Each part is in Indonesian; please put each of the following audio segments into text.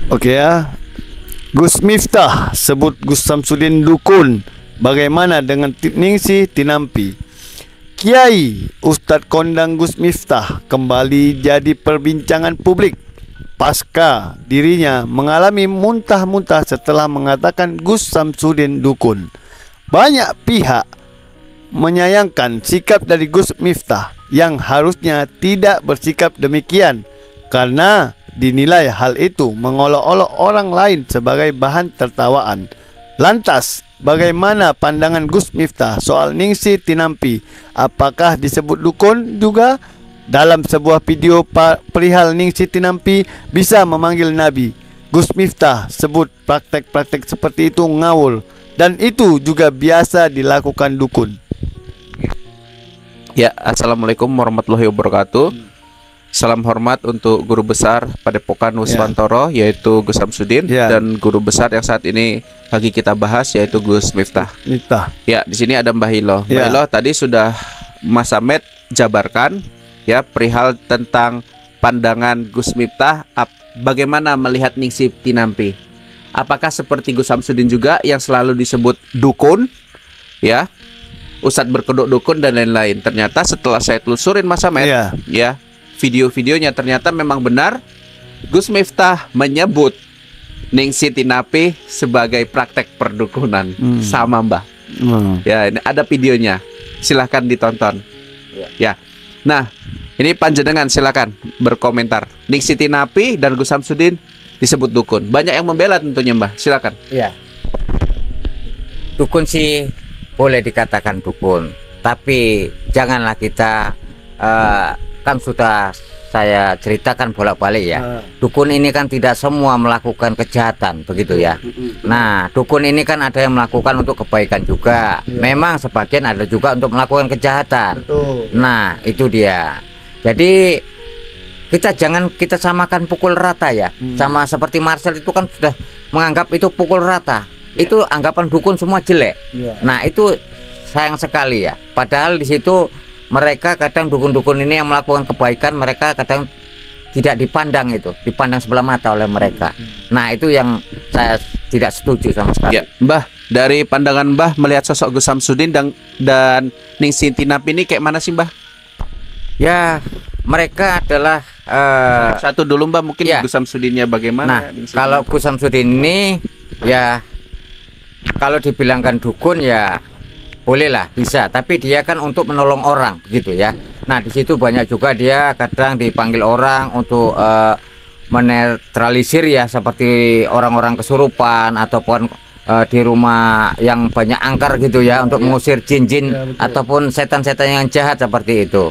Okey ya. Gus Miftah sebut Gus Samsudin dukun. Bagaimana dengan Ningsih Tinampi? Kiai Ustadz kondang Gus Miftah kembali jadi perbincangan publik pasca dirinya mengalami muntah-muntah setelah mengatakan Gus Samsudin dukun. Banyak pihak menyayangkan sikap dari Gus Miftah yang harusnya tidak bersikap demikian karena dinilai hal itu mengolok-olok orang lain sebagai bahan tertawaan. Lantas, bagaimana pandangan Gus Miftah soal Ningsih Tinampi? Apakah disebut dukun juga? Dalam sebuah video perihal Ningsih Tinampi bisa memanggil Nabi, Gus Miftah sebut praktek-praktek seperti itu ngawur dan itu juga biasa dilakukan dukun. Ya, Assalamualaikum warahmatullahi wabarakatuh. Salam hormat untuk guru besar Padepokan Wiswantoro yaitu Gus Samsudin dan guru besar yang saat ini lagi kita bahas yaitu Gus Miftah. Ya, di sini ada Mbah Hilo. Mbah Hilo tadi sudah Mas Samet jabarkan ya perihal tentang pandangan Gus Miftah bagaimana melihat Ningsih Tinampi. Apakah seperti Gus Samsudin juga yang selalu disebut dukun ya? Ustadz berkedok dukun dan lain-lain. Ternyata setelah saya telusurin Mas Samet ya video-videonya ternyata memang benar Gus Miftah menyebut Ningsih Tinampi sebagai praktek perdukunan sama Mbah. Ya, ini ada videonya. Silahkan ditonton. Ya. Nah, ini panjenengan silakan berkomentar. Ningsih Tinampi dan Gus Samsudin disebut dukun. Banyak yang membela tentunya Mbah. Silakan. Iya. Dukun sih boleh dikatakan dukun, tapi janganlah kita kan sudah saya ceritakan bolak-balik ya. Dukun ini kan tidak semua melakukan kejahatan begitu ya. Nah, dukun ini kan ada yang melakukan untuk kebaikan juga. Memang sebagian ada juga untuk melakukan kejahatan. Nah, itu dia. Jadi jangan kita samakan pukul rata ya. Sama seperti Marcel itu kan sudah menganggap itu pukul rata. Itu anggapan dukun semua jelek. Nah, itu sayang sekali ya. Padahal di situ mereka kadang dukun-dukun ini yang melakukan kebaikan, mereka kadang tidak dipandang dipandang sebelah mata oleh mereka. Nah, itu yang saya tidak setuju sama sekali. Ya, Mbah, dari pandangan Mbah melihat sosok Gus Samsudin dan Ningsih Tinampi ini kayak mana sih Mbah? Ya, mereka adalah satu dulu Mbah, mungkin Gus Samsudinnya bagaimana? Nah, kalau Gus Samsudin ini ya kalau dibilangkan dukun ya bolehlah, bisa, tapi dia kan untuk menolong orang begitu ya. Nah, di situ banyak juga dia kadang dipanggil orang untuk menetralisir ya, seperti orang-orang kesurupan ataupun di rumah yang banyak angker gitu ya, untuk mengusir jin-jin ataupun setan-setan yang jahat seperti itu.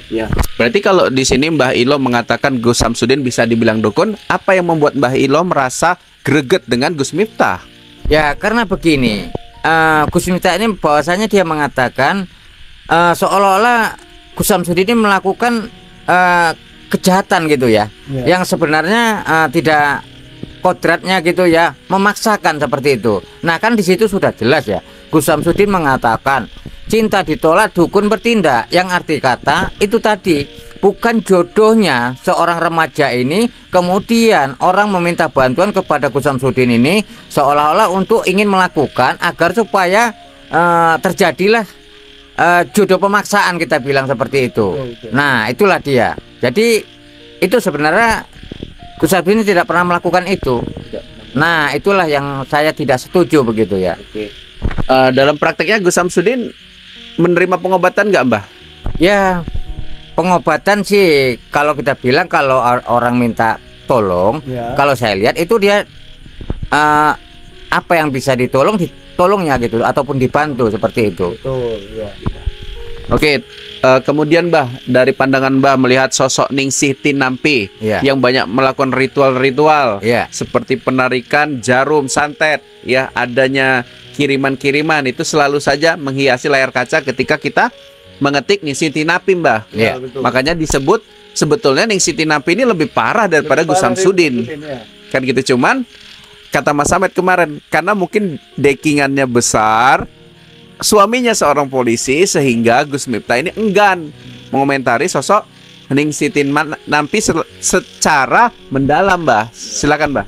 Berarti kalau di sini Mbah Ilo mengatakan Gus Samsudin bisa dibilang dukun, apa yang membuat Mbah Ilo merasa greget dengan Gus Miftah? Ya, karena begini. Gus Miftah ini bahwasanya dia mengatakan seolah-olah Gus Samsudin ini melakukan kejahatan gitu ya, yang sebenarnya tidak kodratnya gitu ya, memaksakan seperti itu. Nah, kan di situ sudah jelas ya, Gus Samsudin mengatakan cinta ditolak dukun bertindak, yang arti kata itu tadi bukan jodohnya seorang remaja ini, kemudian orang meminta bantuan kepada Gus Samsudin ini seolah-olah untuk ingin melakukan agar supaya terjadilah jodoh pemaksaan, kita bilang seperti itu. Nah, itulah dia. Jadi itu sebenarnya Gus Samsudin tidak pernah melakukan itu. Nah, itulah yang saya tidak setuju begitu ya. Dalam prakteknya Gus Samsudin menerima pengobatan nggak Mbah? Ya, pengobatan sih kalau kita bilang kalau orang minta tolong, kalau saya lihat itu dia apa yang bisa ditolongnya gitu, ataupun dibantu seperti itu. Oke, kemudian Mbah, dari pandangan Mbah melihat sosok Ningsih Tinampi yang banyak melakukan ritual-ritual seperti penarikan jarum santet ya, adanya kiriman-kiriman, itu selalu saja menghiasi layar kaca ketika kita mengetik Ningsih Tinampi Mbah. Makanya disebut sebetulnya Ningsih Tinampi ini lebih parah daripada Gus Samsudin. Kan gitu, cuman kata Mas Samet kemarin, karena mungkin dekingannya besar, suaminya seorang polisi, sehingga Gus Miftah ini enggan mengomentari sosok Ningsih Tinampi secara mendalam Mbah. Silakan Mbah.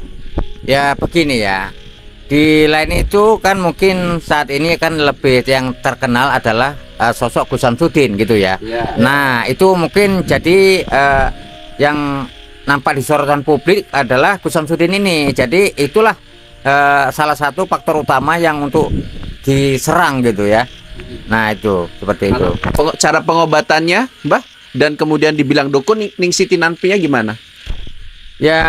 Ya begini ya. Di lain itu kan mungkin saat ini kan lebih yang terkenal adalah sosok Gus Samsudin gitu ya. Nah itu mungkin jadi yang nampak di sorotan publik adalah Gus Samsudin ini. Jadi itulah salah satu faktor utama yang untuk diserang gitu ya. Nah itu seperti itu. Cara pengobatannya, Mbah, dan kemudian dibilang dukun, Ningsih Tinampinya gimana? Ya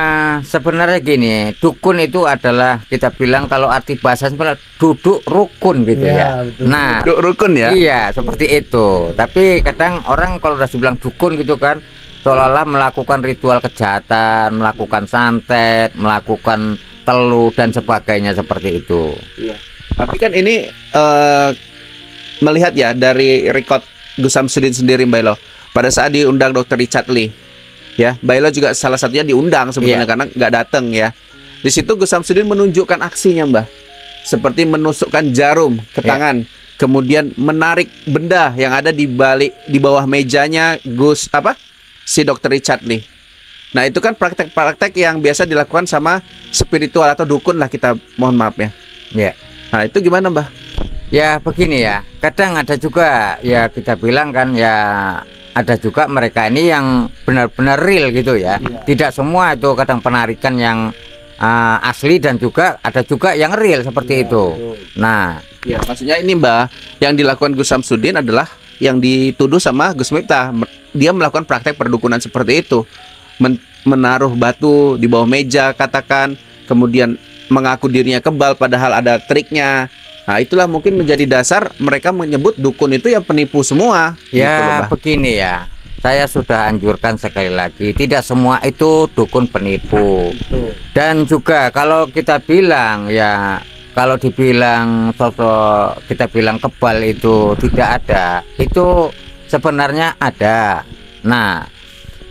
sebenarnya gini, dukun itu adalah kita bilang kalau arti bahasa sebenarnya duduk rukun gitu ya. Betul. Nah, Duduk rukun ya. Iya seperti itu. Tapi kadang orang kalau udah dibilang dukun gitu kan, seolah-olah melakukan ritual kejahatan, melakukan santet, melakukan telu dan sebagainya seperti itu. Iya. Tapi kan ini melihat ya dari rekod Gus Samsudin sendiri, Mbak Elo, pada saat diundang Dr. Richard Lee. Ya, Mbak Elo juga salah satunya diundang sebetulnya karena nggak datang ya. Di situ Gus Samsudin menunjukkan aksinya, Mbah, seperti menusukkan jarum ke tangan, kemudian menarik benda yang ada di bawah mejanya si Dr. Richard Lee. Nah itu kan praktek-praktek yang biasa dilakukan sama spiritual atau dukun lah, kita mohon maaf ya. Ya. Nah itu gimana, Mbah? Ya begini ya. Kadang ada juga ya kita bilang kan ya. Ada juga mereka ini yang benar-benar real gitu ya. Tidak semua itu kadang penarikan yang asli dan juga ada juga yang real seperti itu. Nah, ya maksudnya ini, Mbah, yang dilakukan Gus Samsudin adalah yang dituduh sama Gus Miftah. Dia melakukan praktek perdukunan seperti itu. Menaruh batu di bawah meja katakan, kemudian mengaku dirinya kebal padahal ada triknya. Nah itulah mungkin menjadi dasar mereka menyebut dukun itu yang penipu semua. Ya gitu, begini ya, saya sudah anjurkan sekali lagi, tidak semua itu dukun penipu. Dan juga kalau kita bilang ya, kalau dibilang sosok kita bilang kebal itu tidak ada, itu sebenarnya ada. Nah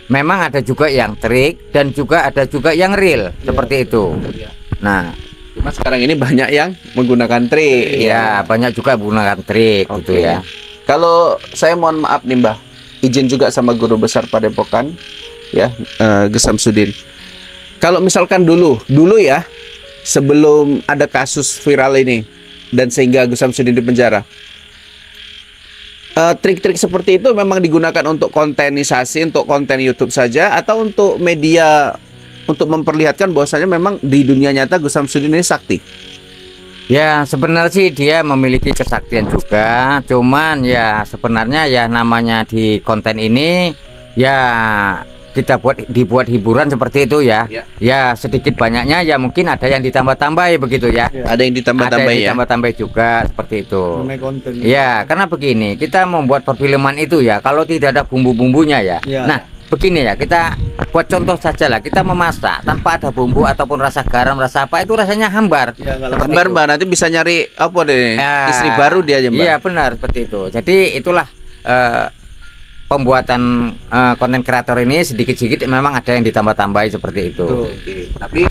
memang ada juga yang trik dan juga ada juga yang real seperti itu. Nah cuma sekarang ini banyak yang menggunakan trik. Ya, banyak juga menggunakan trik gitu ya. Kalau saya mohon maaf nih, Mbah, izin juga sama guru besar Padepokan ya, Gus Samsudin. Kalau misalkan dulu ya, sebelum ada kasus viral ini dan sehingga Gus Samsudin di penjara, trik-trik seperti itu memang digunakan untuk kontenisasi, untuk konten YouTube saja, atau untuk media untuk memperlihatkan bahwasanya memang di dunia nyata Gus Samsudin ini sakti? Ya sebenarnya sih dia memiliki kesaktian juga, cuman ya sebenarnya ya namanya di konten ini ya kita dibuat hiburan seperti itu ya. Ya sedikit banyaknya ya mungkin ada yang ditambah-tambahi begitu ya. Ada yang ditambah-tambahi ya. Ditambah-tambahi juga seperti itu. Konten. Ya karena begini, kita membuat perfilman itu ya kalau tidak ada bumbu-bumbunya ya. Nah begini ya, kita buat contoh saja lah, kita memasak tanpa ada bumbu ataupun rasa garam, rasa apa itu rasanya hambar. Hambar, Mbak, nanti bisa nyari apa deh, istri baru dia aja, Mbak. Iya benar seperti itu. Jadi itulah pembuatan konten kreator ini sedikit-sedikit memang ada yang ditambah-tambahi seperti itu. Tapi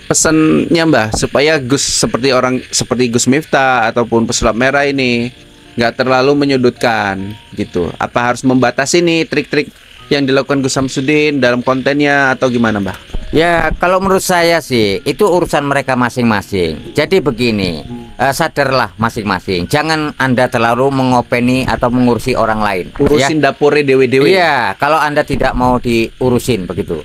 pesannya, Mbak, supaya Gus seperti Gus Miftah ataupun pesulap merah ini nggak terlalu menyudutkan gitu. Apa harus membatasi nih trik-trik yang dilakukan Gus Samsudin dalam kontennya atau gimana, Mbah? Ya kalau menurut saya sih itu urusan mereka masing-masing. Jadi begini, sadarlah masing-masing. Jangan Anda terlalu mengopeni atau mengurusi orang lain. Urusin dapurnya dewe-dewe. Iya, kalau Anda tidak mau diurusin begitu.